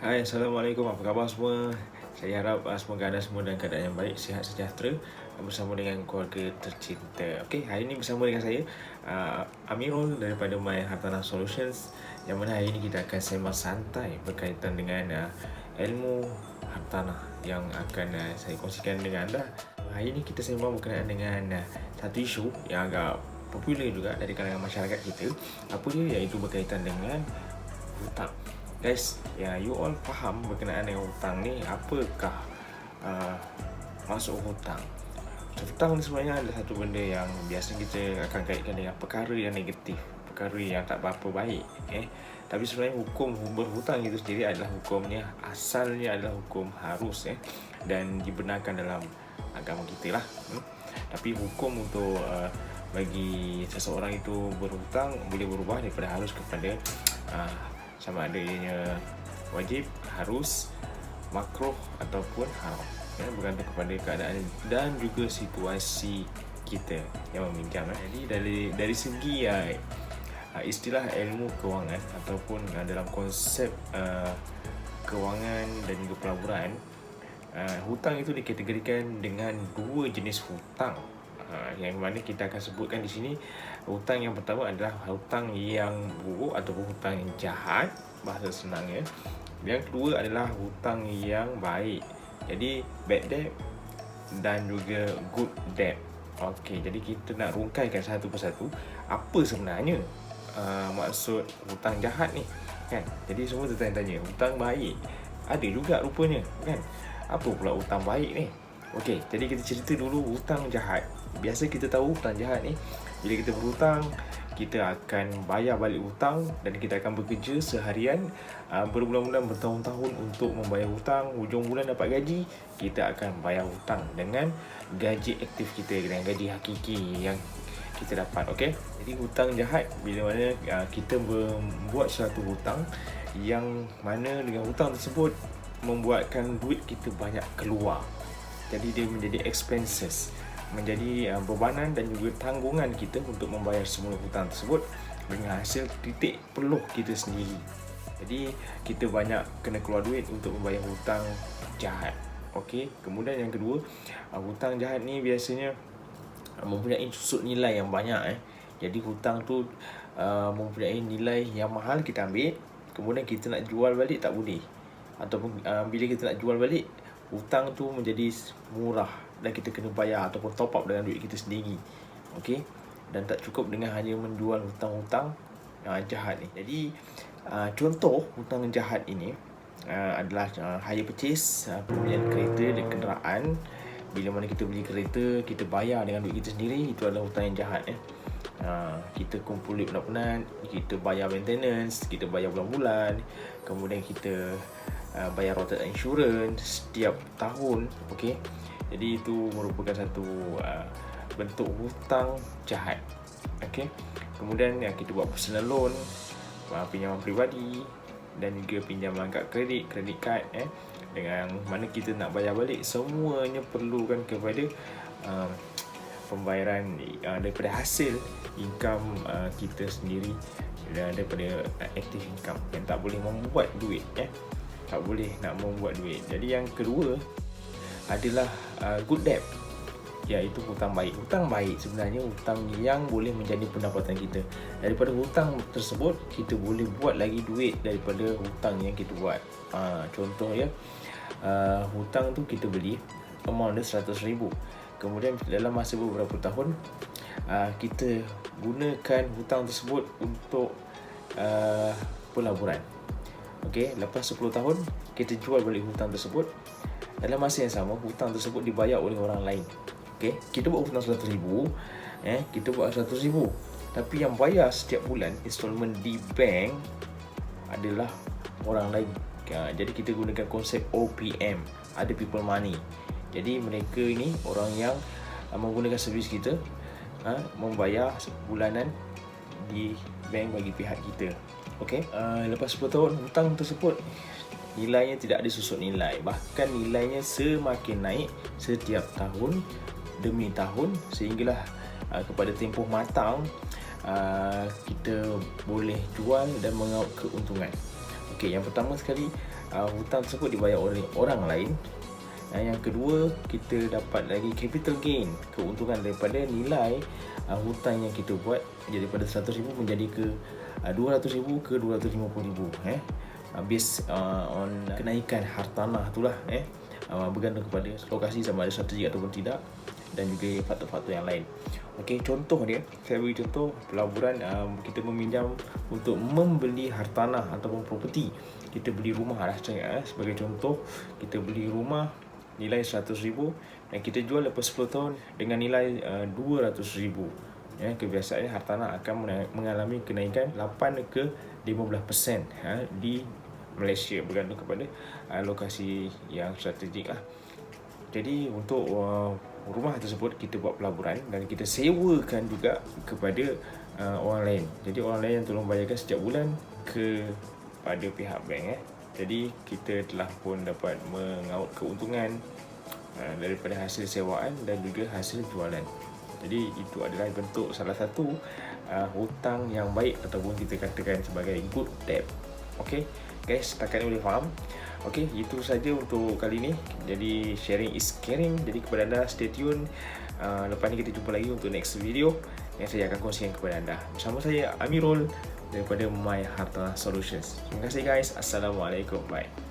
Hai, Assalamualaikum. Apa khabar semua? Saya harap semoga anda semua dalam keadaan yang baik, sihat sejahtera bersama dengan keluarga tercinta. Okey, hari ini bersama dengan saya Amirul daripada My Hartanah Solutions, yang mana hari ini kita akan sembang santai berkaitan dengan ilmu hartanah yang akan saya kongsikan dengan anda. Hari ini kita sembang berkenaan dengan satu isu yang agak popular juga dari kalangan masyarakat kita. Apa dia? Iaitu berkaitan dengan hutang. Guys, ya you all faham berkenaan dengan hutang ni apakah maksud hutang? Hutang ni sebenarnya adalah satu benda yang biasa kita akan kaitkan dengan perkara yang negatif, perkara yang tak berapa baik. Tapi sebenarnya hukum berhutang itu sendiri adalah hukumnya, asalnya adalah hukum harus dan dibenarkan dalam agama kita lah. Tapi hukum untuk bagi seseorang itu berhutang boleh berubah daripada harus kepada sama ada ianya wajib, harus, makruh ataupun haram, bergantung kepada keadaan dan juga situasi kita yang meminjam. Jadi dari segi istilah ilmu kewangan ataupun dalam konsep kewangan dan juga pelaburan, hutang itu dikategorikan dengan dua jenis hutang, yang mana kita akan sebutkan di sini. Hutang yang pertama adalah hutang yang buruk ataupun hutang yang jahat, bahasa senangnya. Yang kedua adalah hutang yang baik, jadi bad debt dan juga good debt. Okey, jadi kita nak rungkaikan satu persatu apa sebenarnya maksud hutang jahat ni, kan? Jadi semua tertanya-tanya, hutang baik ada juga rupanya, kan? Apa pula hutang baik ni? Okey, jadi kita cerita dulu hutang jahat. Biasa kita tahu hutang jahat ni, bila kita berhutang, kita akan bayar balik hutang dan kita akan bekerja seharian, berbulan-bulan, bertahun-tahun untuk membayar hutang. Hujung bulan dapat gaji, kita akan bayar hutang dengan gaji aktif kita, dengan gaji hakiki yang kita dapat. Okey, jadi hutang jahat bila mana kita membuat suatu hutang yang mana dengan hutang tersebut membuatkan duit kita banyak keluar. Jadi dia menjadi expenses, menjadi bebanan dan juga tanggungan kita untuk membayar semula hutang tersebut dengan hasil titik peluh kita sendiri. Jadi kita banyak kena keluar duit untuk membayar hutang jahat. Okey, kemudian yang kedua, hutang jahat ni biasanya mempunyai susut nilai yang banyak. Jadi hutang tu mempunyai nilai yang mahal kita ambil, kemudian kita nak jual balik tak boleh. Ataupun bila kita nak jual balik, hutang tu menjadi murah dan kita kena bayar ataupun top up dengan duit kita sendiri. Okey, dan tak cukup dengan hanya menjual hutang-hutang jahat ni. Jadi contoh hutang jahat ini adalah hire purchase, pembelian kereta dan kenderaan. Bila mana kita beli kereta, kita bayar dengan duit kita sendiri, itu adalah hutang yang jahat. Kita kumpul duit penat-penat, kita bayar maintenance, kita bayar bulan-bulan, kemudian kita bayar rotan insurans setiap tahun. Okey, jadi itu merupakan satu bentuk hutang jahat. Okey, kemudian kita buat personal loan, pinjaman peribadi dan juga pinjaman kad kredit, credit card, dengan mana kita nak bayar balik, semuanya perlukan kepada pembayaran daripada hasil income kita sendiri, daripada active income yang tak boleh membuat duit, tak boleh nak membuat duit. Jadi yang kedua adalah good debt, iaitu hutang baik. Hutang baik sebenarnya hutang yang boleh menjadi pendapatan kita. Daripada hutang tersebut kita boleh buat lagi duit daripada hutang yang kita buat. Contoh ya, hutang tu kita beli amount dia 100,000, kemudian dalam masa beberapa tahun kita gunakan hutang tersebut untuk pelaburan. Okey, lepas 10 tahun kita jual balik hutang tersebut. Dalam masa yang sama, hutang tersebut dibayar oleh orang lain. Okey, kita buat hutang 100,000, kita buat 100,000, tapi yang bayar setiap bulan installment di bank adalah orang lain. Jadi kita gunakan konsep OPM, other people money. Jadi mereka ini orang yang menggunakan servis kita, membayar bulanan di bank bagi pihak kita. Okey, lepas 10 tahun hutang tersebut nilainya tidak ada susut nilai, bahkan nilainya semakin naik setiap tahun demi tahun, sehinggalah kepada tempoh matang kita boleh jual dan mengaut keuntungan. Okey, yang pertama sekali hutang tersebut dibayar oleh orang lain. Yang kedua, kita dapat lagi capital gain, keuntungan daripada nilai hutang yang kita buat daripada 100,000 menjadi ke 200,000 ke 250,000 based on kenaikan hartanah itulah bergantung kepada lokasi sama ada strategik ataupun tidak, dan juga faktor-faktor yang lain. Okey, contoh dia, saya beri contoh pelaburan. Kita meminjam untuk membeli hartanah ataupun properti. Kita beli rumah lah sebagai contoh. Kita beli rumah nilai 100,000 dan kita jual lepas 10 tahun dengan nilai 200,000. Kebiasaannya hartanah akan mengalami kenaikan 8 ke 15% di Malaysia, bergantung kepada lokasi yang strategik lah. Jadi untuk rumah tersebut kita buat pelaburan dan kita sewakan juga kepada orang lain. Jadi orang lain yang tolong bayarkan setiap bulan kepada pihak bank. Jadi kita telah pun dapat mengaut keuntungan daripada hasil sewaan dan juga hasil jualan. Jadi itu adalah bentuk salah satu hutang yang baik ataupun kita katakan sebagai good debt. Okey guys, setakat ni boleh faham? Okey, itu saja untuk kali ni. Jadi sharing is caring. Jadi kepada anda, stay tune. Lepas ni kita jumpa lagi untuk next video yang saya akan kongsikan kepada anda. Bersama saya Amirul daripada My Harta Solutions. Terima kasih guys. Assalamualaikum. Bye.